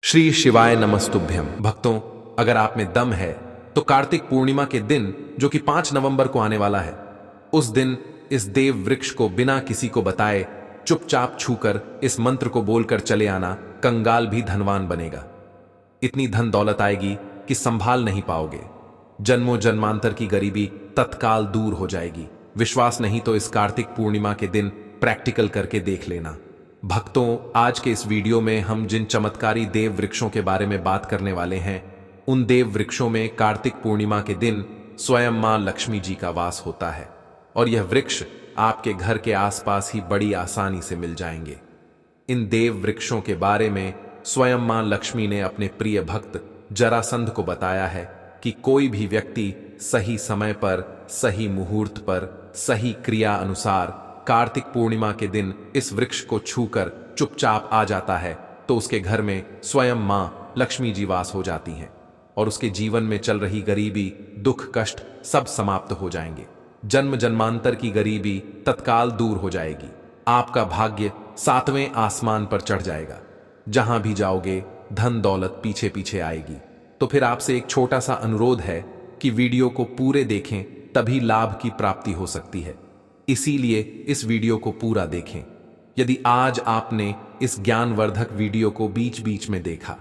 श्री शिवाय नमस्तुभ्यम। भक्तों, अगर आप में दम है तो कार्तिक पूर्णिमा के दिन, जो कि 5 नवंबर को आने वाला है, उस दिन इस देव वृक्ष को बिना किसी को बताए चुपचाप छूकर इस मंत्र को बोलकर चले आना। कंगाल भी धनवान बनेगा। इतनी धन दौलत आएगी कि संभाल नहीं पाओगे। जन्मों जन्मांतर की गरीबी तत्काल दूर हो जाएगी। विश्वास नहीं तो इस कार्तिक पूर्णिमा के दिन प्रैक्टिकल करके देख लेना। भक्तों, आज के इस वीडियो में हम जिन चमत्कारी देव वृक्षों के बारे में बात करने वाले हैं, उन देव वृक्षों में कार्तिक पूर्णिमा के दिन स्वयं मां लक्ष्मी जी का वास होता है और यह वृक्ष आपके घर के आसपास ही बड़ी आसानी से मिल जाएंगे। इन देव वृक्षों के बारे में स्वयं मां लक्ष्मी ने अपने प्रिय भक्त जरासंध को बताया है कि कोई भी व्यक्ति सही समय पर, सही मुहूर्त पर, सही क्रिया अनुसार कार्तिक पूर्णिमा के दिन इस वृक्ष को छूकर चुपचाप आ जाता है तो उसके घर में स्वयं मां लक्ष्मी जी वास हो जाती हैं और उसके जीवन में चल रही गरीबी, दुख, कष्ट सब समाप्त हो जाएंगे। जन्म जन्मांतर की गरीबी तत्काल दूर हो जाएगी। आपका भाग्य 7वें आसमान पर चढ़ जाएगा। जहां भी जाओगे धन दौलत पीछे पीछे आएगी। तो फिर आपसे एक छोटा सा अनुरोध है कि वीडियो को पूरे देखें, तभी लाभ की प्राप्ति हो सकती है। इसीलिए इस वीडियो को पूरा देखें। यदि आज आपने इस ज्ञानवर्धक वीडियो को बीच बीच में देखा,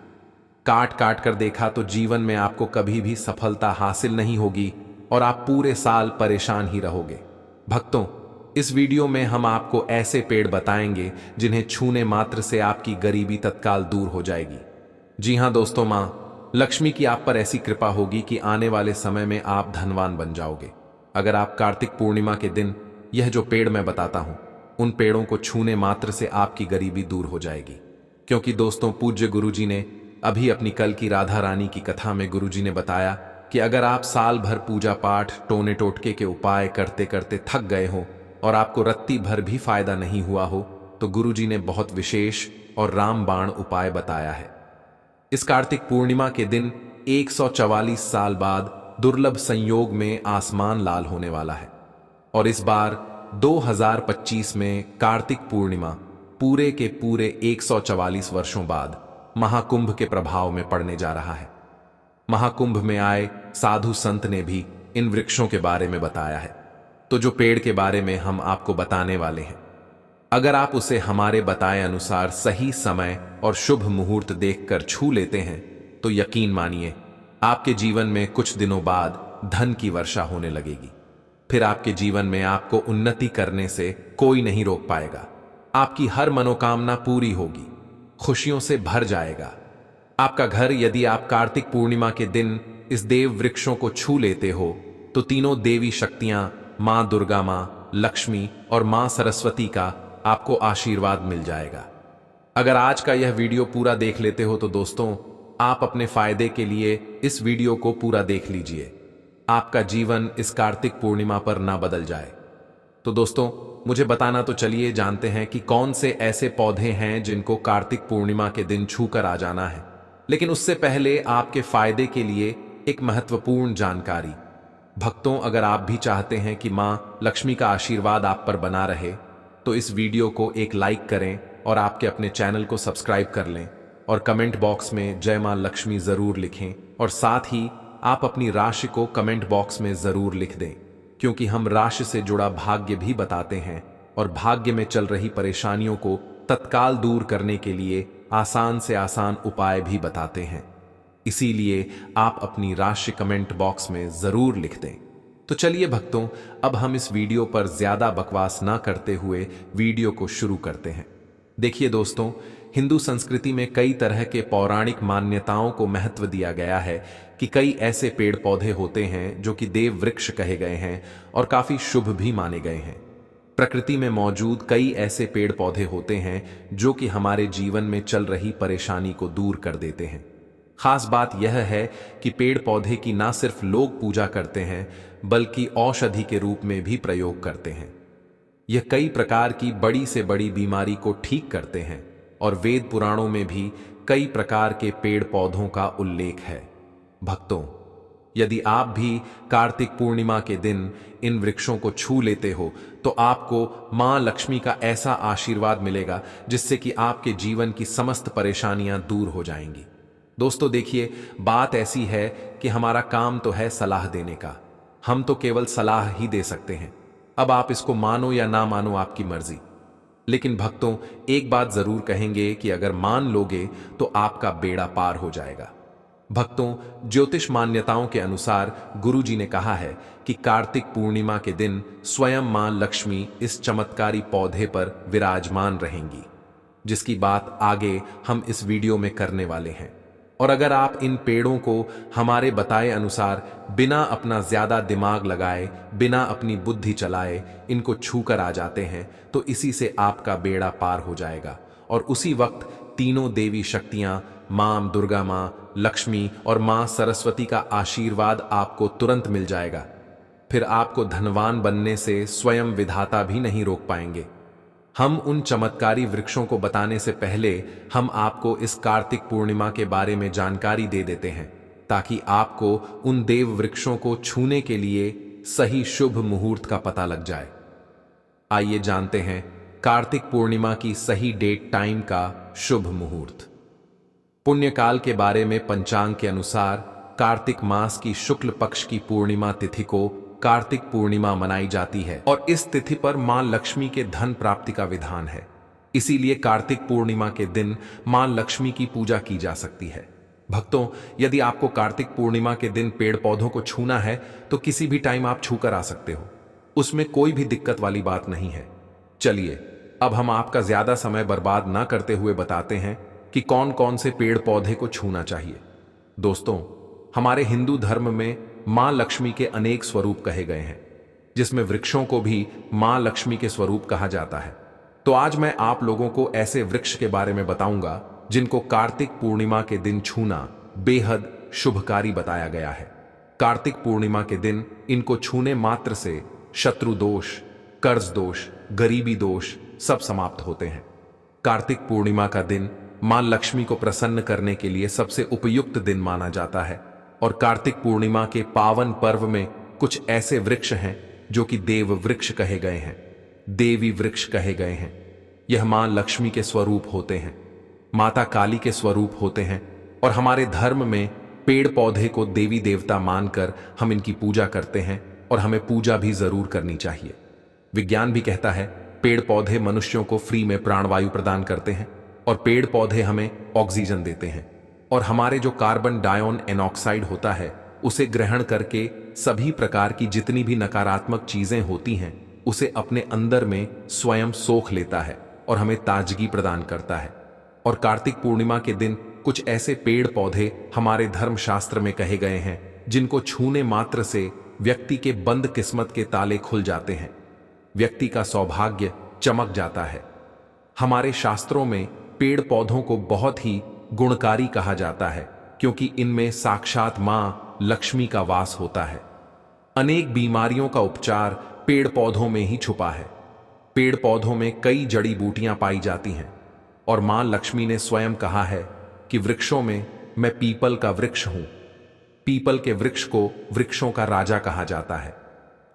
काट काट कर देखा, तो जीवन में आपको कभी भी सफलता हासिल नहीं होगी और आप पूरे साल परेशान ही रहोगे। भक्तों, इस वीडियो में हम आपको ऐसे पेड़ बताएंगे जिन्हें छूने मात्र से आपकी गरीबी तत्काल दूर हो जाएगी। जी हां दोस्तों, मां लक्ष्मी की आप पर ऐसी कृपा होगी कि आने वाले समय में आप धनवान बन जाओगे। अगर आप कार्तिक पूर्णिमा के दिन यह जो पेड़ मैं बताता हूं, उन पेड़ों को छूने मात्र से आपकी गरीबी दूर हो जाएगी। क्योंकि दोस्तों, पूज्य गुरुजी ने अभी अपनी कल की राधा रानी की कथा में गुरुजी ने बताया कि अगर आप साल भर पूजा पाठ, टोने टोटके के उपाय करते करते थक गए हो और आपको रत्ती भर भी फायदा नहीं हुआ हो, तो गुरुजी ने बहुत विशेष और रामबाण उपाय बताया है। इस कार्तिक पूर्णिमा के दिन 144 साल बाद दुर्लभ संयोग में आसमान लाल होने वाला है और इस बार 2025 में कार्तिक पूर्णिमा पूरे के पूरे 144 वर्षों बाद महाकुंभ के प्रभाव में पड़ने जा रहा है। महाकुंभ में आए साधु संत ने भी इन वृक्षों के बारे में बताया है। तो जो पेड़ के बारे में हम आपको बताने वाले हैं, अगर आप उसे हमारे बताए अनुसार सही समय और शुभ मुहूर्त देखकर छू लेते हैं, तो यकीन मानिए आपके जीवन में कुछ दिनों बाद धन की वर्षा होने लगेगी। फिर आपके जीवन में आपको उन्नति करने से कोई नहीं रोक पाएगा। आपकी हर मनोकामना पूरी होगी, खुशियों से भर जाएगा। आपका घर, यदि आप कार्तिक पूर्णिमा के दिन इस देव वृक्षों को छू लेते हो, तो तीनों देवी शक्तियां, मां दुर्गा, मां लक्ष्मी और मां सरस्वती का आपको आशीर्वाद मिल जाएगा। अगर आज का यह वीडियो पूरा देख लेते हो तो दोस्तों, आप अपने फायदे के लिए इस वीडियो को पूरा देख लीजिए। आपका जीवन इस कार्तिक पूर्णिमा पर ना बदल जाए। तो दोस्तों, मुझे बताना तो चलिए जानते हैं कि कौन से ऐसे पौधे हैं जिनको कार्तिक पूर्णिमा के दिन छूकर आ जाना है। लेकिन उससे पहले आपके फायदे के लिए एक महत्वपूर्ण जानकारी। भक्तों, अगर आप भी चाहते हैं कि मां लक्ष्मी का आशीर्वाद आप पर बना रहे, तो इस वीडियो को एक लाइक करें और आपके अपने चैनल को सब्सक्राइब कर लें और कमेंट बॉक्स में जय मां लक्ष्मी जरूर लिखें और साथ ही आप अपनी राशि को कमेंट बॉक्स में जरूर लिख दें, क्योंकि हम राशि से जुड़ा भाग्य भी बताते हैं और भाग्य में चल रही परेशानियों को तत्काल दूर करने के लिए आसान से आसान उपाय भी बताते हैं। इसीलिए आप अपनी राशि कमेंट बॉक्स में जरूर लिख दें। तो चलिए भक्तों, अब हम इस वीडियो पर ज्यादा बकवास ना करते हुए वीडियो को शुरू करते हैं। देखिए दोस्तों, हिंदू संस्कृति में कई तरह के पौराणिक मान्यताओं को महत्व दिया गया है कि कई ऐसे पेड़ पौधे होते हैं जो कि देव वृक्ष कहे गए हैं और काफी शुभ भी माने गए हैं। प्रकृति में मौजूद कई ऐसे पेड़ पौधे होते हैं जो कि हमारे जीवन में चल रही परेशानी को दूर कर देते हैं। खास बात यह है कि पेड़ पौधे की ना सिर्फ लोग पूजा करते हैं, बल्कि औषधि के रूप में भी प्रयोग करते हैं। यह कई प्रकार की बड़ी से बड़ी बीमारी को ठीक करते हैं और वेद पुराणों में भी कई प्रकार के पेड़ पौधों का उल्लेख है। भक्तों, यदि आप भी कार्तिक पूर्णिमा के दिन इन वृक्षों को छू लेते हो, तो आपको मां लक्ष्मी का ऐसा आशीर्वाद मिलेगा जिससे कि आपके जीवन की समस्त परेशानियां दूर हो जाएंगी। दोस्तों देखिए, बात ऐसी है कि हमारा काम तो है सलाह देने का। हम तो केवल सलाह ही दे सकते हैं। अब आप इसको मानो या ना मानो, आपकी मर्जी। लेकिन भक्तों, एक बात जरूर कहेंगे कि अगर मान लोगे तो आपका बेड़ा पार हो जाएगा। भक्तों, ज्योतिष मान्यताओं के अनुसार गुरुजी ने कहा है कि कार्तिक पूर्णिमा के दिन स्वयं मां लक्ष्मी इस चमत्कारी पौधे पर विराजमान रहेंगी, जिसकी बात आगे हम इस वीडियो में करने वाले हैं। और अगर आप इन पेड़ों को हमारे बताए अनुसार बिना अपना ज्यादा दिमाग लगाए, बिना अपनी बुद्धि चलाए इनको छूकर आ जाते हैं, तो इसी से आपका बेड़ा पार हो जाएगा। और उसी वक्त तीनों देवी शक्तियां, मां दुर्गा, मां लक्ष्मी और मां सरस्वती का आशीर्वाद आपको तुरंत मिल जाएगा। फिर आपको धनवान बनने से स्वयं विधाता भी नहीं रोक पाएंगे। हम उन चमत्कारी वृक्षों को बताने से पहले हम आपको इस कार्तिक पूर्णिमा के बारे में जानकारी दे देते हैं, ताकि आपको उन देव वृक्षों को छूने के लिए सही शुभ मुहूर्त का पता लग जाए। आइए जानते हैं कार्तिक पूर्णिमा की सही डेट टाइम का शुभ मुहूर्त। पुण्यकाल के बारे में पंचांग के अनुसार कार्तिक मास की शुक्ल पक्ष की पूर्णिमा तिथि को कार्तिक पूर्णिमा मनाई जाती है और इस तिथि पर मां लक्ष्मी के धन प्राप्ति का विधान है। इसीलिए कार्तिक पूर्णिमा के दिन मां लक्ष्मी की पूजा की जा सकती है। भक्तों, यदि आपको कार्तिक पूर्णिमा के दिन पेड़ पौधों को छूना है तो किसी भी टाइम आप छूकर आ सकते हो, उसमें कोई भी दिक्कत वाली बात नहीं है। चलिए अब हम आपका ज्यादा समय बर्बाद ना करते हुए बताते हैं कि कौन कौन से पेड़ पौधे को छूना चाहिए। दोस्तों, हमारे हिंदू धर्म में मां लक्ष्मी के अनेक स्वरूप कहे गए हैं, जिसमें वृक्षों को भी मां लक्ष्मी के स्वरूप कहा जाता है। तो आज मैं आप लोगों को ऐसे वृक्ष के बारे में बताऊंगा जिनको कार्तिक पूर्णिमा के दिन छूना बेहद शुभकारी बताया गया है। कार्तिक पूर्णिमा के दिन इनको छूने मात्र से शत्रु दोष, कर्ज दोष, गरीबी दोष सब समाप्त होते हैं। कार्तिक पूर्णिमा का दिन मां लक्ष्मी को प्रसन्न करने के लिए सबसे उपयुक्त दिन माना जाता है। और कार्तिक पूर्णिमा के पावन पर्व में कुछ ऐसे वृक्ष हैं जो कि देव वृक्ष कहे गए हैं, देवी वृक्ष कहे गए हैं। यह मां लक्ष्मी के स्वरूप होते हैं, माता काली के स्वरूप होते हैं। और हमारे धर्म में पेड़ पौधे को देवी देवता मानकर हम इनकी पूजा करते हैं और हमें पूजा भी जरूर करनी चाहिए। विज्ञान भी कहता है पेड़ पौधे मनुष्यों को फ्री में प्राणवायु प्रदान करते हैं और पेड़ पौधे हमें ऑक्सीजन देते हैं। और हमारे जो कार्बन डाइऑन एनॉक्साइड होता है उसे ग्रहण करके सभी प्रकार की जितनी भी नकारात्मक चीजें होती हैं उसे अपने अंदर में स्वयं सोख लेता है और हमें ताजगी प्रदान करता है। और कार्तिक पूर्णिमा के दिन कुछ ऐसे पेड़ पौधे हमारे धर्मशास्त्र में कहे गए हैं जिनको छूने मात्र से व्यक्ति के बंद किस्मत के ताले खुल जाते हैं, व्यक्ति का सौभाग्य चमक जाता है। हमारे शास्त्रों में पेड़ पौधों को बहुत ही गुणकारी कहा जाता है, क्योंकि इनमें साक्षात मां लक्ष्मी का वास होता है। अनेक बीमारियों का उपचार पेड़ पौधों में ही छुपा है। पेड़ पौधों में कई जड़ी बूटियां पाई जाती हैं और मां लक्ष्मी ने स्वयं कहा है कि वृक्षों में मैं पीपल का वृक्ष हूं। पीपल के वृक्ष को वृक्षों का राजा कहा जाता है,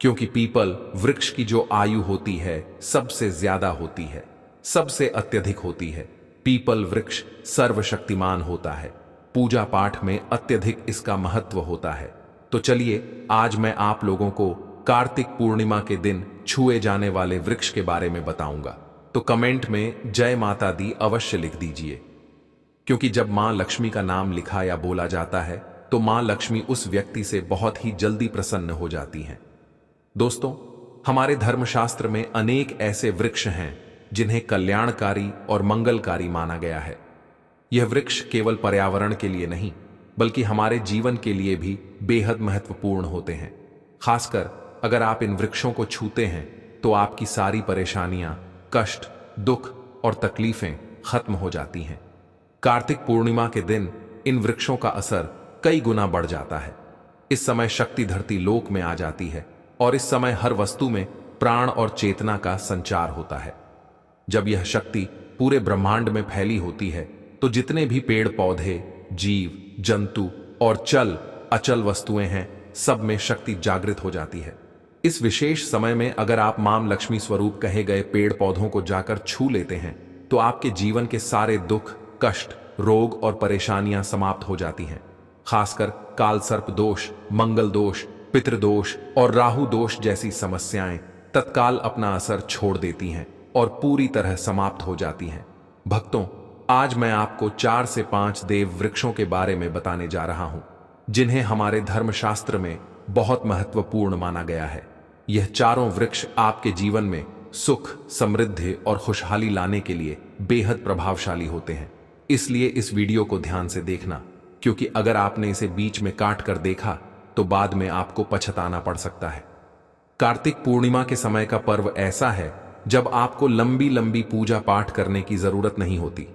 क्योंकि पीपल वृक्ष की जो आयु होती है सबसे ज्यादा होती है, सबसे अत्यधिक होती है। पीपल वृक्ष सर्वशक्तिमान होता है, पूजा पाठ में अत्यधिक इसका महत्व होता है। तो चलिए आज मैं आप लोगों को कार्तिक पूर्णिमा के दिन छुए जाने वाले वृक्ष के बारे में बताऊंगा। तो कमेंट में जय माता दी अवश्य लिख दीजिए, क्योंकि जब मां लक्ष्मी का नाम लिखा या बोला जाता है तो मां लक्ष्मी उस व्यक्ति से बहुत ही जल्दी प्रसन्न हो जाती हैं। दोस्तों, हमारे धर्मशास्त्र में अनेक ऐसे वृक्ष हैं जिन्हें कल्याणकारी और मंगलकारी माना गया है। यह वृक्ष केवल पर्यावरण के लिए नहीं बल्कि हमारे जीवन के लिए भी बेहद महत्वपूर्ण होते हैं। खासकर अगर आप इन वृक्षों को छूते हैं तो आपकी सारी परेशानियां, कष्ट, दुख और तकलीफें खत्म हो जाती हैं। कार्तिक पूर्णिमा के दिन इन वृक्षों का असर कई गुना बढ़ जाता है। इस समय शक्ति धरती लोक में आ जाती है और इस समय हर वस्तु में प्राण और चेतना का संचार होता है। जब यह शक्ति पूरे ब्रह्मांड में फैली होती है तो जितने भी पेड़ पौधे, जीव जंतु और चल अचल वस्तुएं हैं, सब में शक्ति जागृत हो जाती है। इस विशेष समय में अगर आप मां लक्ष्मी स्वरूप कहे गए पेड़ पौधों को जाकर छू लेते हैं तो आपके जीवन के सारे दुख, कष्ट रोग और परेशानियां समाप्त हो जाती हैं। खासकर काल सर्प दोष, मंगल दोष, पितृदोष और राहु दोष जैसी समस्याएं तत्काल अपना असर छोड़ देती हैं और पूरी तरह समाप्त हो जाती हैं। भक्तों, आज मैं आपको 4 से 5 देव वृक्षों के बारे में बताने जा रहा हूं, जिन्हें हमारे धर्मशास्त्र में बहुत महत्वपूर्ण माना गया है। यह चारों वृक्ष आपके जीवन में सुख, समृद्धि और खुशहाली लाने के लिए बेहद प्रभावशाली होते हैं। इसलिए इस वीडियो को ध्यान से देखना, क्योंकि अगर आपने इसे बीच में काट कर देखा तो बाद में आपको पछताना पड़ सकता है। कार्तिक पूर्णिमा के समय का पर्व ऐसा है जब आपको लंबी लंबी पूजा पाठ करने की जरूरत नहीं होती।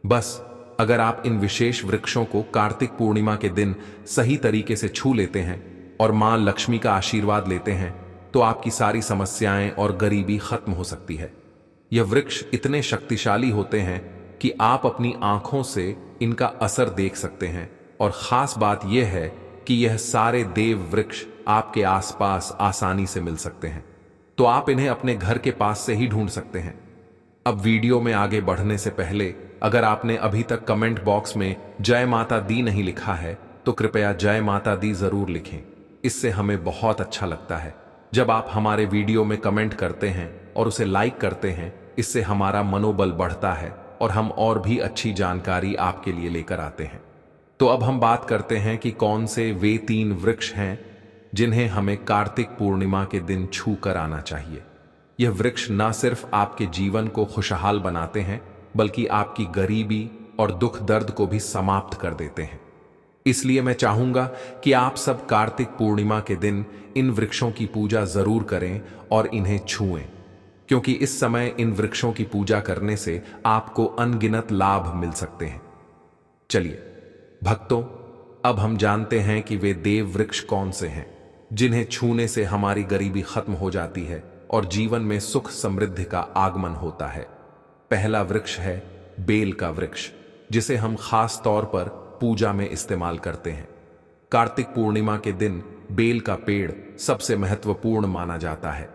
बस अगर आप इन विशेष वृक्षों को कार्तिक पूर्णिमा के दिन सही तरीके से छू लेते हैं और मां लक्ष्मी का आशीर्वाद लेते हैं तो आपकी सारी समस्याएं और गरीबी खत्म हो सकती है। यह वृक्ष इतने शक्तिशाली होते हैं कि आप अपनी आंखों से इनका असर देख सकते हैं, और खास बात यह है कि यह सारे देव वृक्ष आपके आसपास आसानी से मिल सकते हैं, तो आप इन्हें अपने घर के पास से ही ढूंढ सकते हैं। अब वीडियो में आगे बढ़ने से पहले अगर आपने अभी तक कमेंट बॉक्स में जय माता दी नहीं लिखा है तो कृपया जय माता दी जरूर लिखें। इससे हमें बहुत अच्छा लगता है जब आप हमारे वीडियो में कमेंट करते हैं और उसे लाइक करते हैं। इससे हमारा मनोबल बढ़ता है और हम और भी अच्छी जानकारी आपके लिए लेकर आते हैं। तो अब हम बात करते हैं कि कौन से वे 3 वृक्ष हैं जिन्हें हमें कार्तिक पूर्णिमा के दिन छू कर आना चाहिए। यह वृक्ष न सिर्फ आपके जीवन को खुशहाल बनाते हैं बल्कि आपकी गरीबी और दुख दर्द को भी समाप्त कर देते हैं। इसलिए मैं चाहूंगा कि आप सब कार्तिक पूर्णिमा के दिन इन वृक्षों की पूजा जरूर करें और इन्हें छुएं, क्योंकि इस समय इन वृक्षों की पूजा करने से आपको अनगिनत लाभ मिल सकते हैं। चलिए भक्तों, अब हम जानते हैं कि वे देव वृक्ष कौन से हैं जिन्हें छूने से हमारी गरीबी खत्म हो जाती है और जीवन में सुख समृद्धि का आगमन होता है। पहला वृक्ष है बेल का वृक्ष, जिसे हम खास तौर पर पूजा में इस्तेमाल करते हैं। कार्तिक पूर्णिमा के दिन बेल का पेड़ सबसे महत्वपूर्ण माना जाता है।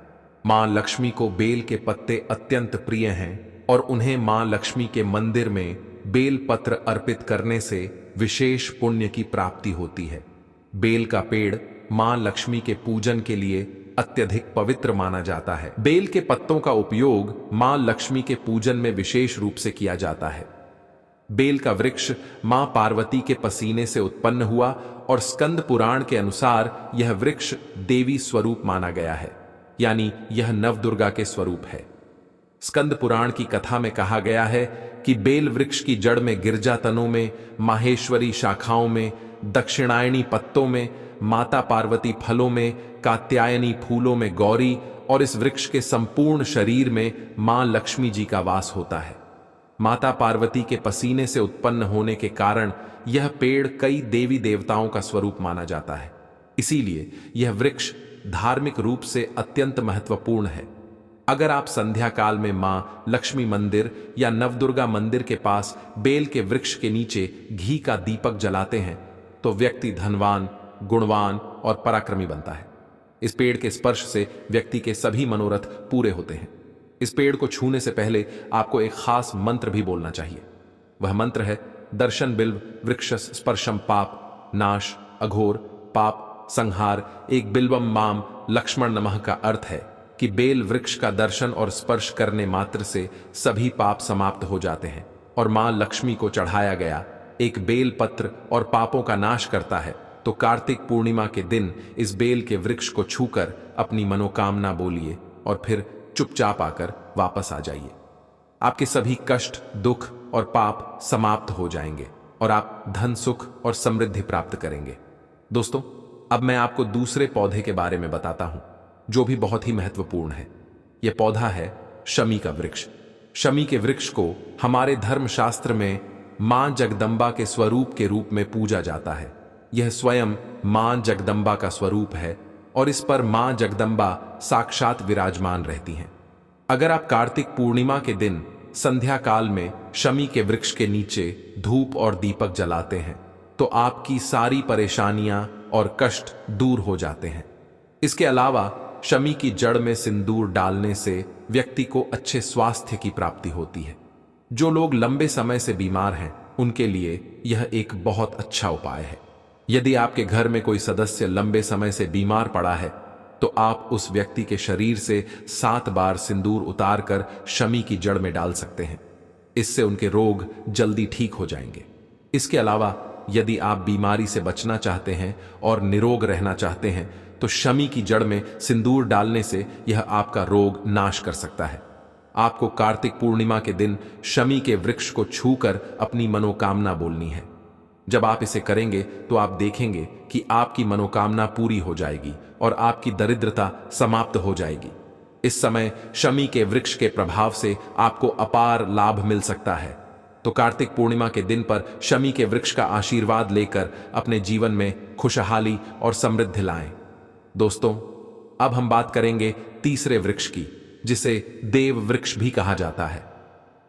मां लक्ष्मी को बेल के पत्ते अत्यंत प्रिय हैं और उन्हें मां लक्ष्मी के मंदिर में बेल पत्र अर्पित करने से विशेष पुण्य की प्राप्ति होती है। बेल का पेड़ मां लक्ष्मी के पूजन के लिए अत्यधिक पवित्र माना जाता है। बेल के पत्तों का उपयोग मां लक्ष्मी के पूजन में विशेष रूप से किया जाता है। बेल का वृक्ष मां पार्वती के पसीने से उत्पन्न हुआ और स्कंद पुराण के अनुसार यह वृक्ष देवी स्वरूप माना गया है, यानी यह नवदुर्गा के स्वरूप है। स्कंद पुराण की कथा में कहा गया है कि बेल वृक्ष की जड़ में गिरजा तनों में, माहेश्वरी शाखाओं में, दक्षिणायनी पत्तों में, माता पार्वती फलों में, कात्यायनी फूलों में गौरी और इस वृक्ष के संपूर्ण शरीर में मां लक्ष्मी जी का वास होता है। माता पार्वती के पसीने से उत्पन्न होने के कारण यह पेड़ कई देवी देवताओं का स्वरूप माना जाता है। इसीलिए यह वृक्ष धार्मिक रूप से अत्यंत महत्वपूर्ण है। अगर आप संध्या काल में मां लक्ष्मी मंदिर या नवदुर्गा मंदिर के पास बेल के वृक्ष के नीचे घी का दीपक जलाते हैं तो व्यक्ति धनवान, गुणवान और पराक्रमी बनता है। इस पेड़ के स्पर्श से व्यक्ति के सभी मनोरथ पूरे होते हैं। इस पेड़ को छूने से पहले आपको एक खास मंत्र भी बोलना चाहिए। वह मंत्र है दर्शन बिल्व वृक्षस स्पर्शम पाप नाश अघोर पाप संहार एक बिल्वम माम लक्ष्मण नमः का अर्थ है कि बेल वृक्ष का दर्शन और स्पर्श करने मात्र से सभी पाप समाप्त हो जाते हैं और मां लक्ष्मी को चढ़ाया गया एक बेल पत्र और पापों का नाश करता है। तो कार्तिक पूर्णिमा के दिन इस बेल के वृक्ष को छूकर अपनी मनोकामना बोलिए और फिर चुपचाप आकर वापस आ जाइए। आपके सभी कष्ट, दुख और पाप समाप्त हो जाएंगे और आप धन, सुख और समृद्धि प्राप्त करेंगे। दोस्तों, अब मैं आपको दूसरे पौधे के बारे में बताता हूं जो भी बहुत ही महत्वपूर्ण है। यह पौधा है शमी का वृक्ष। शमी के वृक्ष को हमारे धर्मशास्त्र में मां जगदम्बा के स्वरूप के रूप में पूजा जाता है। यह स्वयं मां जगदम्बा का स्वरूप है और इस पर मां जगदम्बा साक्षात विराजमान रहती हैं। अगर आप कार्तिक पूर्णिमा के दिन संध्या काल में शमी के वृक्ष के नीचे धूप और दीपक जलाते हैं तो आपकी सारी परेशानियां और कष्ट दूर हो जाते हैं। इसके अलावा शमी की जड़ में सिंदूर डालने से व्यक्ति को अच्छे स्वास्थ्य की प्राप्ति होती है। जो लोग लंबे समय से बीमार हैं उनके लिए यह एक बहुत अच्छा उपाय है। यदि आपके घर में कोई सदस्य लंबे समय से बीमार पड़ा है तो आप उस व्यक्ति के शरीर से 7 बार सिंदूर उतारकर शमी की जड़ में डाल सकते हैं। इससे उनके रोग जल्दी ठीक हो जाएंगे। इसके अलावा यदि आप बीमारी से बचना चाहते हैं और निरोग रहना चाहते हैं तो शमी की जड़ में सिंदूर डालने से यह आपका रोग नाश कर सकता है। आपको कार्तिक पूर्णिमा के दिन शमी के वृक्ष को छूकर अपनी मनोकामना बोलनी है। जब आप इसे करेंगे तो आप देखेंगे कि आपकी मनोकामना पूरी हो जाएगी और आपकी दरिद्रता समाप्त हो जाएगी। इस समय शमी के वृक्ष के प्रभाव से आपको अपार लाभ मिल सकता है। तो कार्तिक पूर्णिमा के दिन पर शमी के वृक्ष का आशीर्वाद लेकर अपने जीवन में खुशहाली और समृद्धि लाएं। दोस्तों, अब हम बात करेंगे तीसरे वृक्ष की, जिसे देव वृक्ष भी कहा जाता है।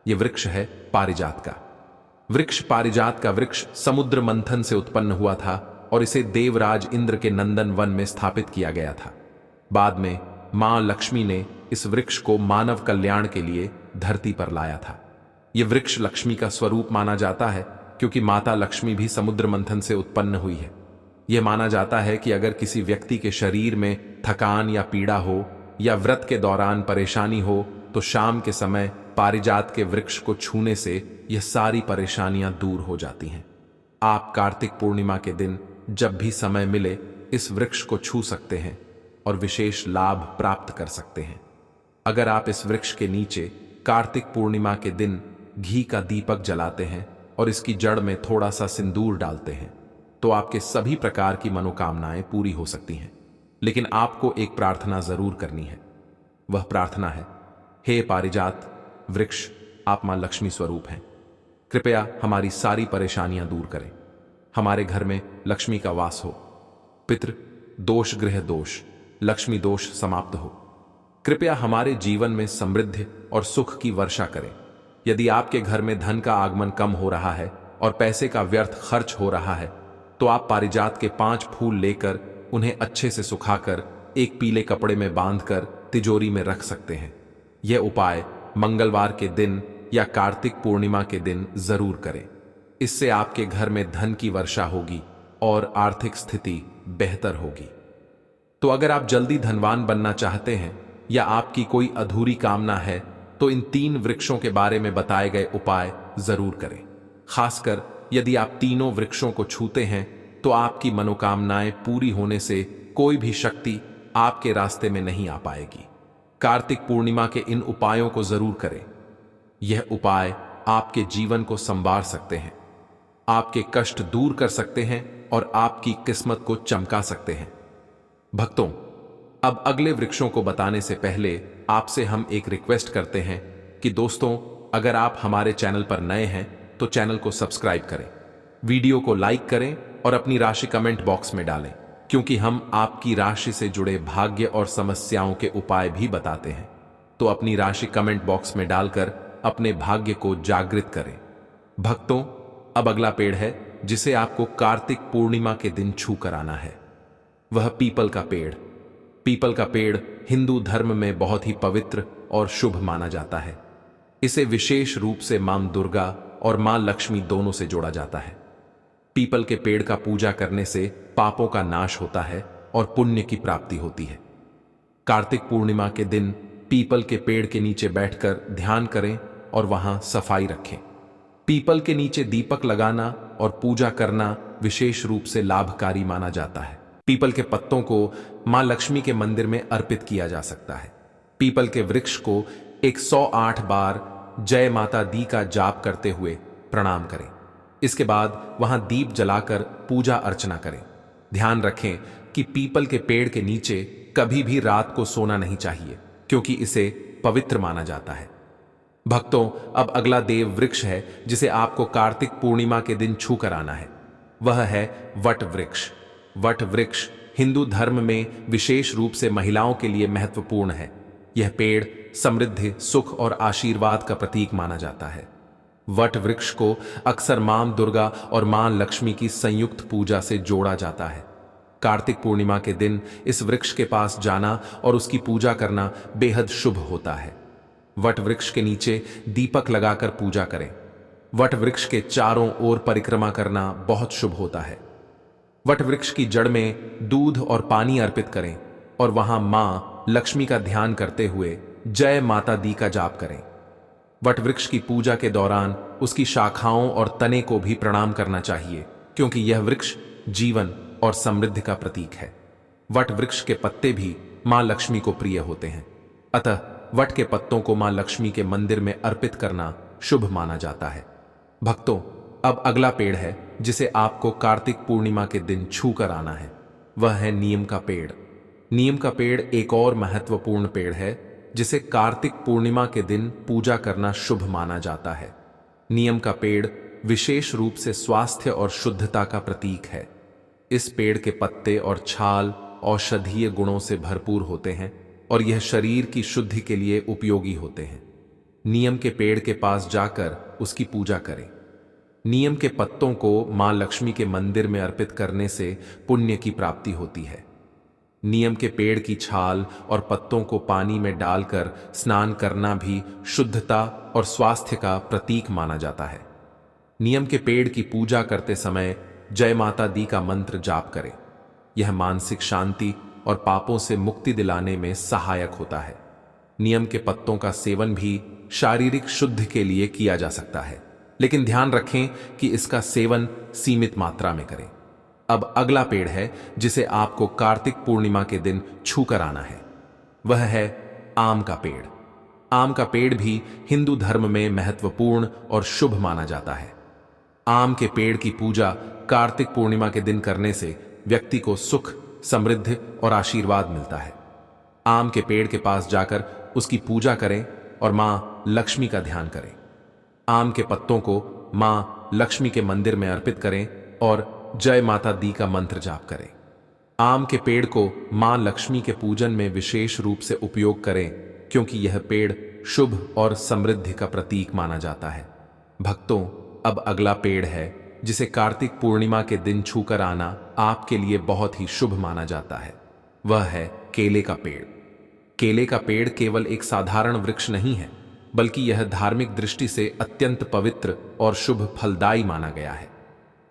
यह वृक्ष है पारिजात का वृक्ष। पारिजात का वृक्ष समुद्र मंथन से उत्पन्न हुआ था और इसे देवराज इंद्र के नंदन वन में स्थापित किया गया था। बाद में मां लक्ष्मी ने इस वृक्ष को मानव कल्याण के लिए धरती पर लाया था। यह वृक्ष लक्ष्मी का स्वरूप माना जाता है क्योंकि माता लक्ष्मी भी समुद्र मंथन से उत्पन्न हुई है। यह माना जाता है कि अगर किसी व्यक्ति के शरीर में थकान या पीड़ा हो या व्रत के दौरान परेशानी हो तो शाम के समय पारिजात के वृक्ष को छूने से यह सारी परेशानियां दूर हो जाती हैं। आप कार्तिक पूर्णिमा के दिन जब भी समय मिले इस वृक्ष को छू सकते हैं और विशेष लाभ प्राप्त कर सकते हैं। अगर आप इस वृक्ष के नीचे कार्तिक पूर्णिमा के दिन घी का दीपक जलाते हैं और इसकी जड़ में थोड़ा सा सिंदूर डालते हैं तो आपके सभी प्रकार की मनोकामनाएं पूरी हो सकती हैं। लेकिन आपको एक प्रार्थना जरूर करनी है। वह प्रार्थना है, हे पारिजात वृक्ष, आप मां लक्ष्मी स्वरूप हैं। कृपया हमारी सारी परेशानियां दूर करें। हमारे घर में लक्ष्मी का वास हो। पितृ दोष, गृह दोष, लक्ष्मी दोष समाप्त हो। कृपया हमारे जीवन में समृद्धि और सुख की वर्षा करें। यदि आपके घर में धन का आगमन कम हो रहा है और पैसे का व्यर्थ खर्च हो रहा है तो आप पारिजात के 5 फूल लेकर उन्हें अच्छे से सुखाकर एक पीले कपड़े में बांधकर तिजोरी में रख सकते हैं। यह उपाय मंगलवार के दिन या कार्तिक पूर्णिमा के दिन जरूर करें। इससे आपके घर में धन की वर्षा होगी और आर्थिक स्थिति बेहतर होगी। तो अगर आप जल्दी धनवान बनना चाहते हैं या आपकी कोई अधूरी कामना है तो इन 3 वृक्षों के बारे में बताए गए उपाय जरूर करें। खासकर यदि आप तीनों वृक्षों को छूते हैं तो आपकी मनोकामनाएं पूरी होने से कोई भी शक्ति आपके रास्ते में नहीं आ पाएगी। कार्तिक पूर्णिमा के इन उपायों को जरूर करें। यह उपाय आपके जीवन को संवार सकते हैं, आपके कष्ट दूर कर सकते हैं और आपकी किस्मत को चमका सकते हैं। भक्तों, अब अगले वृक्षों को बताने से पहले आपसे हम एक रिक्वेस्ट करते हैं कि दोस्तों, अगर आप हमारे चैनल पर नए हैं तो चैनल को सब्सक्राइब करें, वीडियो को लाइक करें और अपनी राशि कमेंट बॉक्स में डालें, क्योंकि हम आपकी राशि से जुड़े भाग्य और समस्याओं के उपाय भी बताते हैं। तो अपनी राशि कमेंट बॉक्स में डालकर अपने भाग्य को जागृत करें। भक्तों, अब अगला पेड़ है जिसे आपको कार्तिक पूर्णिमा के दिन छू कर आना है। वह पीपल का पेड़। पीपल का पेड़ हिंदू धर्म में बहुत ही पवित्र और शुभ माना जाता है। इसे विशेष रूप से मां दुर्गा और मां लक्ष्मी दोनों से जोड़ा जाता है। पीपल के पेड़ का पूजा करने से पापों का नाश होता है और पुण्य की प्राप्ति होती है। कार्तिक पूर्णिमा के दिन पीपल के पेड़ के नीचे बैठकर ध्यान करें और वहां सफाई रखें। पीपल के नीचे दीपक लगाना और पूजा करना विशेष रूप से लाभकारी माना जाता है। पीपल के पत्तों को मां लक्ष्मी के मंदिर में अर्पित किया जा सकता है। पीपल के वृक्ष को 108 बार जय माता दी का जाप करते हुए प्रणाम करें। इसके बाद वहां दीप जलाकर पूजा अर्चना करें। ध्यान रखें कि पीपल के पेड़ के नीचे कभी भी रात को सोना नहीं चाहिए, क्योंकि इसे पवित्र माना जाता है। भक्तों, अब अगला देव वृक्ष है जिसे आपको कार्तिक पूर्णिमा के दिन छू कर आना है। वह है वट वृक्ष। वट वृक्ष हिंदू धर्म में विशेष रूप से महिलाओं के लिए महत्वपूर्ण है। यह पेड़ समृद्धि, सुख और आशीर्वाद का प्रतीक माना जाता है। वट वृक्ष को अक्सर मां दुर्गा और मां लक्ष्मी की संयुक्त पूजा से जोड़ा जाता है। कार्तिक पूर्णिमा के दिन इस वृक्ष के पास जाना और उसकी पूजा करना बेहद शुभ होता है। वट वृक्ष के नीचे दीपक लगाकर पूजा करें। वट वृक्ष के चारों ओर परिक्रमा करना बहुत शुभ होता है। वट वृक्ष की जड़ में दूध और पानी अर्पित करें और वहां मां लक्ष्मी का ध्यान करते हुए जय माता दी का जाप करें। वट वृक्ष की पूजा के दौरान उसकी शाखाओं और तने को भी प्रणाम करना चाहिए, क्योंकि यह वृक्ष जीवन और समृद्धि का प्रतीक है। वट वृक्ष के पत्ते भी मां लक्ष्मी को प्रिय होते हैं, अतः वट के पत्तों को मां लक्ष्मी के मंदिर में अर्पित करना शुभ माना जाता है। भक्तों, अब अगला पेड़ है जिसे आपको कार्तिक पूर्णिमा के दिन छू कर आना है। वह है नीम का पेड़। नीम का पेड़ एक और महत्वपूर्ण पेड़ है जिसे कार्तिक पूर्णिमा के दिन पूजा करना शुभ माना जाता है। नीम का पेड़ विशेष रूप से स्वास्थ्य और शुद्धता का प्रतीक है। इस पेड़ के पत्ते और छाल औषधीय गुणों से भरपूर होते हैं और यह शरीर की शुद्धि के लिए उपयोगी होते हैं। नीम के पेड़ के पास जाकर उसकी पूजा करें। नीम के पत्तों को मां लक्ष्मी के मंदिर में अर्पित करने से पुण्य की प्राप्ति होती है। नीम के पेड़ की छाल और पत्तों को पानी में डालकर स्नान करना भी शुद्धता और स्वास्थ्य का प्रतीक माना जाता है। नीम के पेड़ की पूजा करते समय जय माता दी का मंत्र जाप करें। यह मानसिक शांति और पापों से मुक्ति दिलाने में सहायक होता है। नीम के पत्तों का सेवन भी शारीरिक शुद्धि के लिए किया जा सकता है, लेकिन ध्यान रखें कि इसका सेवन सीमित मात्रा में करें। अब अगला पेड़ है जिसे आपको कार्तिक पूर्णिमा के दिन छू कर आना है। वह है आम का पेड़। आम का पेड़ भी हिंदू धर्म में महत्वपूर्ण और शुभ माना जाता है। आम के पेड़ की पूजा कार्तिक पूर्णिमा के दिन करने से व्यक्ति को सुख, समृद्धि और आशीर्वाद मिलता है। आम के पेड़ के पास जाकर उसकी पूजा करें और मां लक्ष्मी का ध्यान करें। आम के पत्तों को मां लक्ष्मी के मंदिर में अर्पित करें और जय माता दी का मंत्र जाप करें। आम के पेड़ को मां लक्ष्मी के पूजन में विशेष रूप से उपयोग करें, क्योंकि यह पेड़ शुभ और समृद्धि का प्रतीक माना जाता है। भक्तों, अब अगला पेड़ है जिसे कार्तिक पूर्णिमा के दिन छूकर आना आपके लिए बहुत ही शुभ माना जाता है। वह है केले का पेड़। केले का पेड़ केवल एक साधारण वृक्ष नहीं है, बल्कि यह धार्मिक दृष्टि से अत्यंत पवित्र और शुभ फलदायी माना गया है।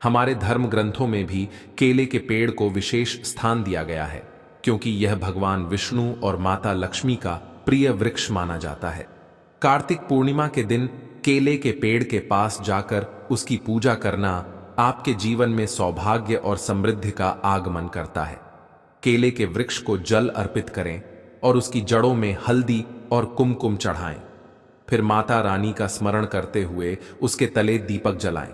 हमारे धर्म ग्रंथों में भी केले के पेड़ को विशेष स्थान दिया गया है, क्योंकि यह भगवान विष्णु और माता लक्ष्मी का प्रिय वृक्ष माना जाता है। कार्तिक पूर्णिमा के दिन केले के पेड़ के पास जाकर उसकी पूजा करना आपके जीवन में सौभाग्य और समृद्धि का आगमन करता है। केले के वृक्ष को जल अर्पित करें और उसकी जड़ों में हल्दी और कुमकुम चढ़ाएं। फिर माता रानी का स्मरण करते हुए उसके तले दीपक जलाएं।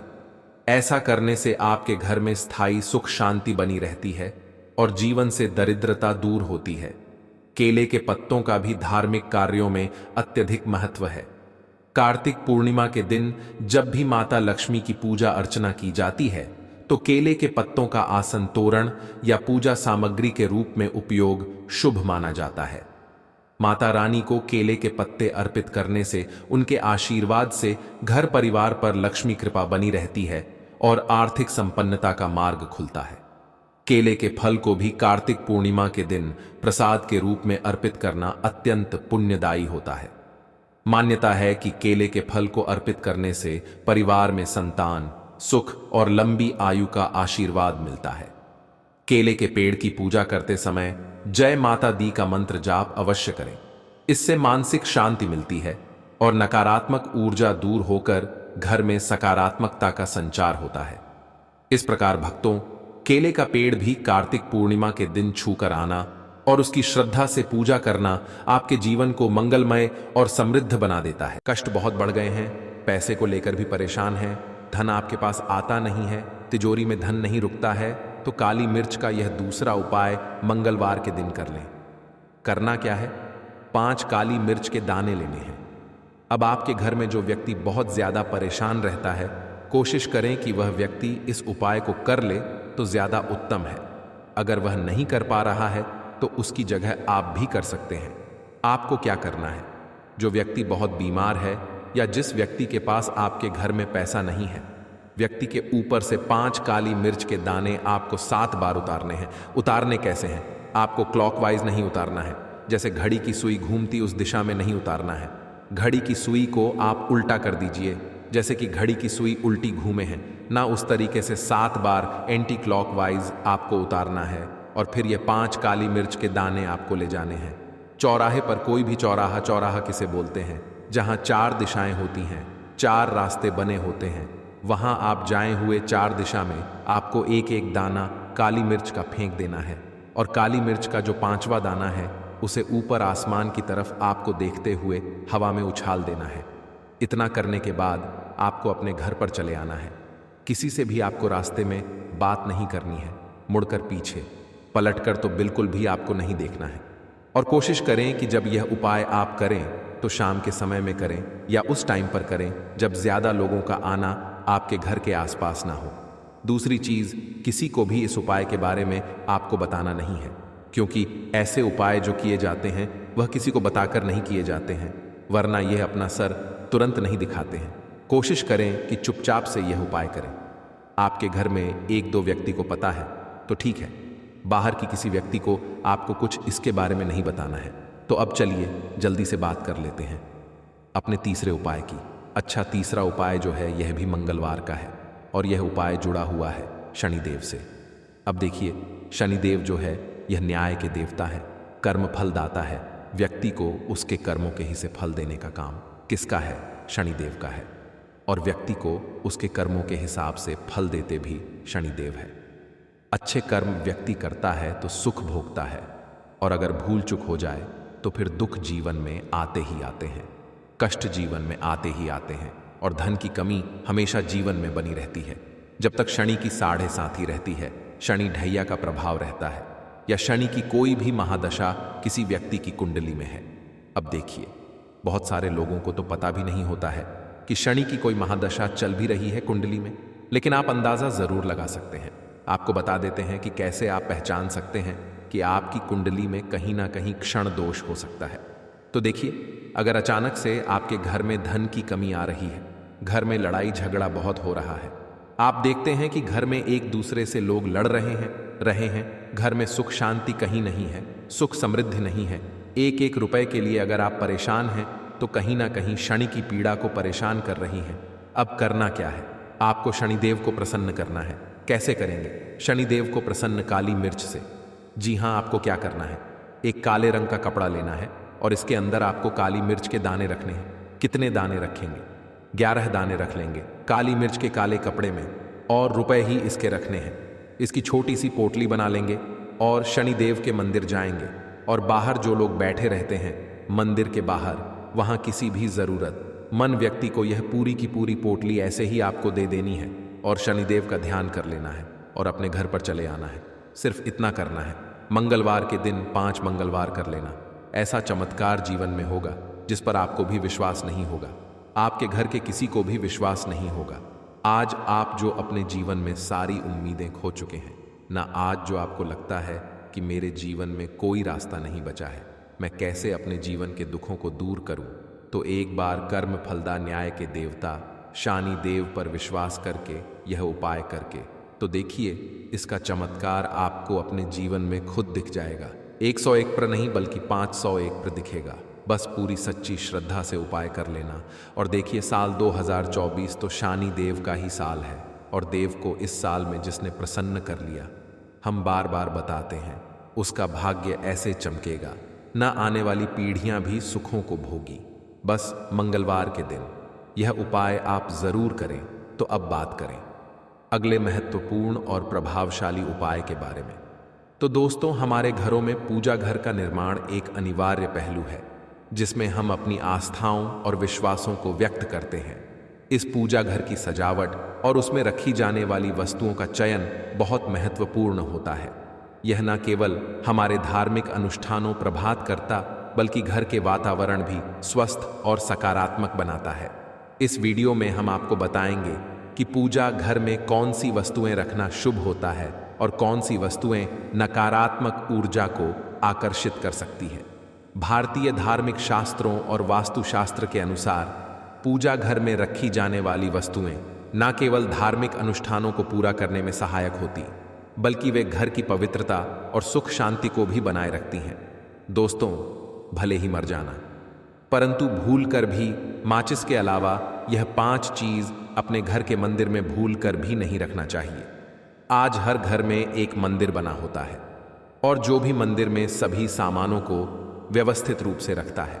ऐसा करने से आपके घर में स्थायी सुख शांति बनी रहती है और जीवन से दरिद्रता दूर होती है। केले के पत्तों का भी धार्मिक कार्यों में अत्यधिक महत्व है। कार्तिक पूर्णिमा के दिन जब भी माता लक्ष्मी की पूजा अर्चना की जाती है, तो केले के पत्तों का आसन, तोरण या पूजा सामग्री के रूप में उपयोग शुभ माना जाता है। माता रानी को केले के पत्ते अर्पित करने से उनके आशीर्वाद से घर परिवार पर लक्ष्मी कृपा बनी रहती है और आर्थिक संपन्नता का मार्ग खुलता है। केले के फल को भी कार्तिक पूर्णिमा के दिन प्रसाद के रूप में अर्पित करना अत्यंत पुण्यदायी होता है। मान्यता है कि केले के फल को अर्पित करने से परिवार में संतान, सुख और लंबी आयु का आशीर्वाद मिलता है। केले के पेड़ की पूजा करते समय जय माता दी का मंत्र जाप अवश्य करें। इससे मानसिक शांति मिलती है और नकारात्मक ऊर्जा दूर होकर घर में सकारात्मकता का संचार होता है। इस प्रकार भक्तों, केले का पेड़ भी कार्तिक पूर्णिमा के दिन छूकर आना और उसकी श्रद्धा से पूजा करना आपके जीवन को मंगलमय और समृद्ध बना देता है। कष्ट बहुत बढ़ गए हैं, पैसे को लेकर भी परेशान हैं, धन आपके पास आता नहीं है, तिजोरी में धन नहीं रुकता है, तो काली मिर्च का यह दूसरा उपाय मंगलवार के दिन कर लें। करना क्या है? 5 काली मिर्च के दाने लेने हैं। अब आपके घर में जो व्यक्ति बहुत ज्यादा परेशान रहता है, कोशिश करें कि वह व्यक्ति इस उपाय को कर ले तो ज्यादा उत्तम है। अगर वह नहीं कर पा रहा है तो उसकी जगह आप भी कर सकते हैं। आपको क्या करना है? जो व्यक्ति बहुत बीमार है या जिस व्यक्ति के पास आपके घर में पैसा नहीं है, व्यक्ति के ऊपर से 5 काली मिर्च के दाने आपको 7 बार उतारने हैं। उतारने कैसे हैं? आपको क्लॉकवाइज नहीं उतारना है, जैसे घड़ी की सुई घूमती उस दिशा में नहीं उतारना है। घड़ी की सुई को आप उल्टा कर दीजिए जैसे कि घड़ी की सुई उल्टी घूमे हैं, ना उस तरीके से 7 बार एंटी क्लॉकवाइज आपको उतारना है और फिर ये 5 काली मिर्च के दाने आपको ले जाने हैं। चौराहे पर, कोई भी चौराहा, चौराहा किसे बोलते हैं, जहां 4 दिशाएं होती हैं, 4 रास्ते बने होते हैं, वहां आप जाए हुए 4 दिशा में आपको एक एक दाना काली मिर्च का फेंक देना है और काली मिर्च का जो 5वां दाना है उसे ऊपर आसमान की तरफ आपको देखते हुए हवा में उछाल देना है। इतना करने के बाद आपको अपने घर पर चले आना है। किसी से भी आपको रास्ते में बात नहीं करनी है, मुड़कर पीछे पलटकर तो बिल्कुल भी आपको नहीं देखना है। और कोशिश करें कि जब यह उपाय आप करें तो शाम के समय में करें या उस टाइम पर करें जब ज्यादा लोगों का आना आपके घर के आसपास ना हो। दूसरी चीज, किसी को भी इस उपाय के बारे में आपको बताना नहीं है, क्योंकि ऐसे उपाय जो किए जाते हैं वह किसी को बताकर नहीं किए जाते हैं, वरना यह अपना सर तुरंत नहीं दिखाते हैं। कोशिश करें कि चुपचाप से यह उपाय करें। आपके घर में 1-2 व्यक्ति को पता है तो ठीक है, बाहर की किसी व्यक्ति को आपको कुछ इसके बारे में नहीं बताना है। तो अब चलिए जल्दी से बात कर लेते हैं अपने तीसरे उपाय की। अच्छा, तीसरा उपाय जो है यह भी मंगलवार का है और यह उपाय जुड़ा हुआ है शनिदेव से। अब देखिए, शनिदेव जो है यह न्याय के देवता है, कर्म फल दाता है। व्यक्ति को उसके कर्मों के ही से फल देने का काम किसका है? शनिदेव का है। और व्यक्ति को उसके कर्मों के हिसाब से फल देते भी शनिदेव है। अच्छे कर्म व्यक्ति करता है तो सुख भोगता है, और अगर भूल चूक हो जाए तो फिर दुख जीवन में आते ही आते हैं, कष्ट जीवन में आते ही आते हैं, और धन की कमी हमेशा जीवन में बनी रहती है। जब तक शनि की 7.5 रहती है, शनि ढैया का प्रभाव रहता है, या शनि की कोई भी महादशा किसी व्यक्ति की कुंडली में है। अब देखिए, बहुत सारे लोगों को तो पता भी नहीं होता है कि शनि की कोई महादशा चल भी रही है कुंडली में, लेकिन आप अंदाजा जरूर लगा सकते हैं। आपको बता देते हैं कि कैसे आप पहचान सकते हैं कि आपकी कुंडली में कहीं ना कहीं क्षण दोष हो सकता है। तो देखिए, अगर अचानक से आपके घर में धन की कमी आ रही है, घर में लड़ाई झगड़ा बहुत हो रहा है, आप देखते हैं कि घर में एक दूसरे से लोग लड़ रहे हैं, घर में सुख शांति कहीं नहीं है, सुख समृद्धि नहीं है, एक एक रुपए के लिए अगर आप परेशान हैं तो कहीं ना कहीं शनि की पीड़ा को परेशान कर रही हैं। अब करना क्या है? आपको शनिदेव को प्रसन्न करना है। कैसे करेंगे शनिदेव को प्रसन्न? काली मिर्च से। जी हाँ, आपको क्या करना है, एक काले रंग का कपड़ा लेना है और इसके अंदर आपको काली मिर्च के दाने रखने हैं। कितने दाने रखेंगे? 11 दाने रख लेंगे काली मिर्च के काले कपड़े में, और रुपए ही इसके रखने हैं। इसकी छोटी सी पोटली बना लेंगे और शनिदेव के मंदिर जाएंगे, और बाहर जो लोग बैठे रहते हैं मंदिर के बाहर, वहां किसी भी जरूरतमंद व्यक्ति को यह पूरी की पूरी पोटली ऐसे ही आपको दे देनी है और शनिदेव का ध्यान कर लेना है और अपने घर पर चले आना है। सिर्फ इतना करना है। मंगलवार के दिन 5 मंगलवार कर लेना। ऐसा चमत्कार जीवन में होगा जिस पर आपको भी विश्वास नहीं होगा, आपके घर के किसी को भी विश्वास नहीं होगा। आज आप जो अपने जीवन में सारी उम्मीदें खो चुके हैं ना, आज जो आपको लगता है कि मेरे जीवन में कोई रास्ता नहीं बचा है, मैं कैसे अपने जीवन के दुखों को दूर करूं, तो एक बार कर्म फलदा न्याय के देवता शनि देव पर विश्वास करके, यह उपाय करके, तो देखिए इसका चमत्कार आपको अपने जीवन में खुद दिख जाएगा। 101 पर नहीं बल्कि 501 पर दिखेगा। बस पूरी सच्ची श्रद्धा से उपाय कर लेना। और देखिए, साल 2024 तो शनि देव का ही साल है, और देव को इस साल में जिसने प्रसन्न कर लिया, हम बार बार बताते हैं, उसका भाग्य ऐसे चमकेगा, न आने वाली पीढ़ियां भी सुखों को भोगी। बस मंगलवार के दिन यह उपाय आप जरूर करें। तो अब बात करें अगले महत्वपूर्ण और प्रभावशाली उपाय के बारे में। तो दोस्तों, हमारे घरों में पूजा घर का निर्माण एक अनिवार्य पहलू है, जिसमें हम अपनी आस्थाओं और विश्वासों को व्यक्त करते हैं। इस पूजा घर की सजावट और उसमें रखी जाने वाली वस्तुओं का चयन बहुत महत्वपूर्ण होता है। यह न केवल हमारे धार्मिक अनुष्ठानों प्रभावित करता, बल्कि घर के वातावरण भी स्वस्थ और सकारात्मक बनाता है। इस वीडियो में हम आपको बताएंगे कि पूजा घर में कौन सी वस्तुएं रखना शुभ होता है और कौन सी वस्तुएं नकारात्मक ऊर्जा को आकर्षित कर सकती है। भारतीय धार्मिक शास्त्रों और वास्तुशास्त्र के अनुसार पूजा घर में रखी जाने वाली वस्तुएं न केवल धार्मिक अनुष्ठानों को पूरा करने में सहायक होती, बल्कि वे घर की पवित्रता और सुख शांति को भी बनाए रखती हैं। दोस्तों, भले ही मर जाना, परंतु भूल कर भी माचिस के अलावा यह 5 चीज अपने घर के मंदिर में भूल कर भी नहीं रखना चाहिए। आज हर घर में एक मंदिर बना होता है और जो भी मंदिर में सभी सामानों को व्यवस्थित रूप से रखता है,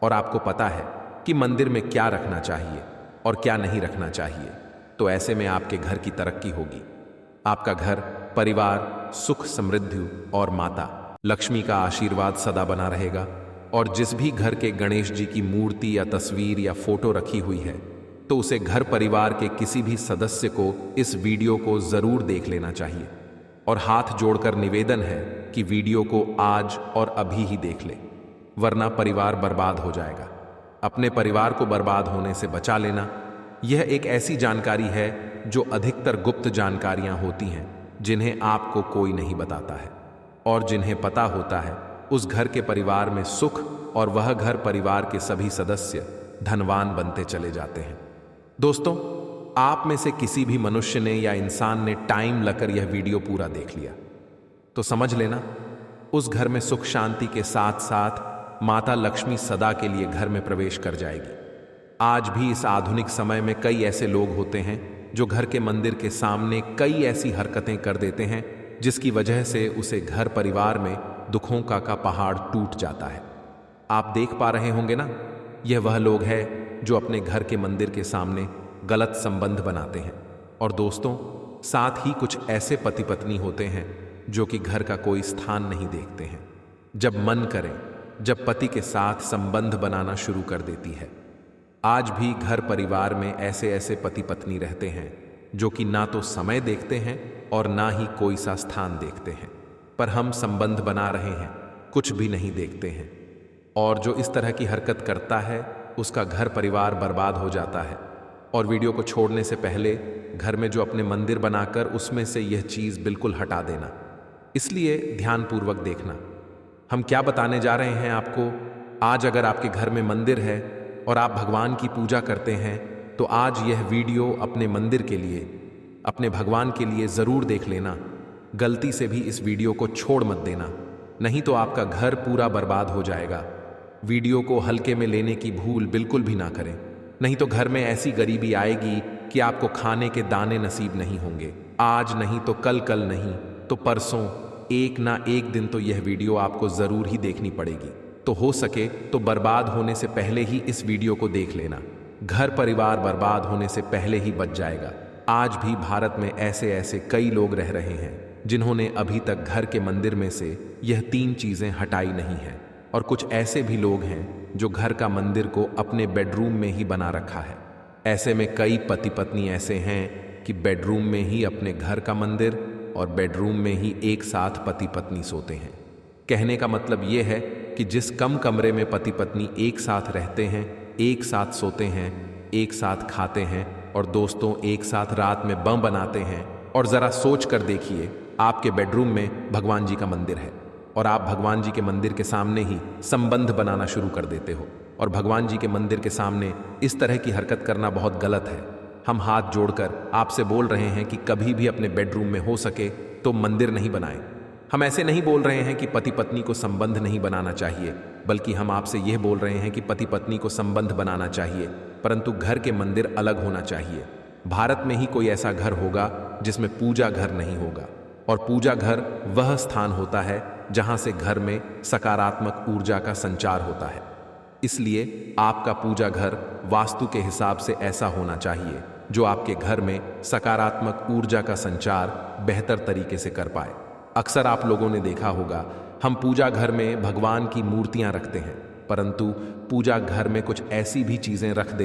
और आपको पता है कि मंदिर में क्या रखना चाहिए और क्या नहीं रखना चाहिए, तो ऐसे में आपके घर की तरक्की होगी। आपका घर, परिवार, सुख, समृद्धि और माता लक्ष्मी का आशीर्वाद सदा बना रहेगा। और जिस भी घर के गणेश जी की मूर्ति या तस्वीर या फोटो रखी हुई है, तो उसे घर परिवार के किसी भी सदस्य को इस वीडियो को जरूर देख लेना चाहिए। और हाथ जोड़कर निवेदन है कि वीडियो को आज और अभी ही देख ले, वरना परिवार बर्बाद हो जाएगा। अपने परिवार को बर्बाद होने से बचा लेना। यह एक ऐसी जानकारी है जो अधिकतर गुप्त जानकारियां होती हैं, जिन्हें आपको कोई नहीं बताता है, और जिन्हें पता होता है उस घर के परिवार में सुख, और वह घर परिवार के सभी सदस्य धनवान बनते चले जाते हैं। दोस्तों, आप में से किसी भी मनुष्य ने या इंसान ने टाइम लगकर यह वीडियो पूरा देख लिया तो समझ लेना, उस घर में सुख शांति के साथ साथ माता लक्ष्मी सदा के लिए घर में प्रवेश कर जाएगी। आज भी इस आधुनिक समय में कई ऐसे लोग होते हैं जो घर के मंदिर के सामने कई ऐसी हरकतें कर देते हैं, जिसकी वजह से उसे घर परिवार में दुखों का पहाड़ टूट जाता है। आप देख पा रहे होंगे ना, यह वह लोग हैं जो अपने घर के मंदिर के सामने गलत संबंध बनाते हैं। और दोस्तों, साथ ही कुछ ऐसे पति पत्नी होते हैं जो कि घर का कोई स्थान नहीं देखते हैं। जब मन करे, जब पति के साथ संबंध बनाना शुरू कर देती है। आज भी घर परिवार में ऐसे ऐसे पति पत्नी रहते हैं जो कि ना तो समय देखते हैं और ना ही कोई सा स्थान देखते हैं, पर हम संबंध बना रहे हैं, कुछ भी नहीं देखते हैं। और जो इस तरह की हरकत करता है उसका घर परिवार बर्बाद हो जाता है। और वीडियो को छोड़ने से पहले घर में जो अपने मंदिर बनाकर उसमें से यह चीज़ बिल्कुल हटा देना। इसलिए ध्यानपूर्वक देखना हम क्या बताने जा रहे हैं आपको। आज अगर आपके घर में मंदिर है और आप भगवान की पूजा करते हैं, तो आज यह वीडियो अपने मंदिर के लिए, अपने भगवान के लिए ज़रूर देख लेना। गलती से भी इस वीडियो को छोड़ मत देना, नहीं तो आपका घर पूरा बर्बाद हो जाएगा। वीडियो को हल्के में लेने की भूल बिल्कुल भी ना करें, नहीं तो घर में ऐसी गरीबी आएगी कि आपको खाने के दाने नसीब नहीं होंगे। आज नहीं तो कल, कल नहीं तो परसों, एक ना एक दिन तो यह वीडियो आपको ज़रूर ही देखनी पड़ेगी। तो हो सके तो बर्बाद होने से पहले ही इस वीडियो को देख लेना। घर परिवार बर्बाद होने से पहले ही बच जाएगा। आज भी भारत में ऐसे ऐसे कई लोग रह रहे हैं जिन्होंने अभी तक घर के मंदिर में से यह 3 चीज़ें हटाई नहीं हैं। और कुछ ऐसे भी लोग हैं जो घर का मंदिर को अपने बेडरूम में ही बना रखा है। ऐसे में कई पति पत्नी ऐसे हैं कि बेडरूम में ही अपने घर का मंदिर और बेडरूम में ही एक साथ पति पत्नी सोते हैं। कहने का मतलब ये है कि जिस कम कमरे में पति पत्नी एक साथ रहते हैं, एक साथ सोते हैं, एक साथ खाते हैं और दोस्तों एक साथ रात में बम बनाते हैं, और ज़रा सोच कर देखिए आपके बेडरूम में भगवान जी का मंदिर है और आप भगवान जी के मंदिर के सामने ही संबंध बनाना शुरू कर देते हो। और भगवान जी के मंदिर के सामने इस तरह की हरकत करना बहुत गलत है। हम हाथ जोड़कर आपसे बोल रहे हैं कि कभी भी अपने बेडरूम में हो सके तो मंदिर नहीं बनाएं। हम ऐसे नहीं बोल रहे हैं कि पति पत्नी को संबंध नहीं बनाना चाहिए, बल्कि हम आपसे यह बोल रहे हैं कि पति पत्नी को संबंध बनाना चाहिए, परंतु घर के मंदिर अलग होना चाहिए। भारत में ही कोई ऐसा घर होगा जिसमें पूजा घर नहीं होगा, और पूजा घर वह स्थान होता है जहां से घर में सकारात्मक ऊर्जा का संचार होता है। इसलिए आपका पूजा घर वास्तु के हिसाब से ऐसा होना चाहिए जो आपके घर में सकारात्मक ऊर्जा का संचार बेहतर तरीके से कर पाए। अक्सर आप लोगों ने देखा होगा हम पूजा घर में भगवान की मूर्तियां रखते हैं, परंतु पूजा घर में कुछ ऐसी भी चीजें रख देते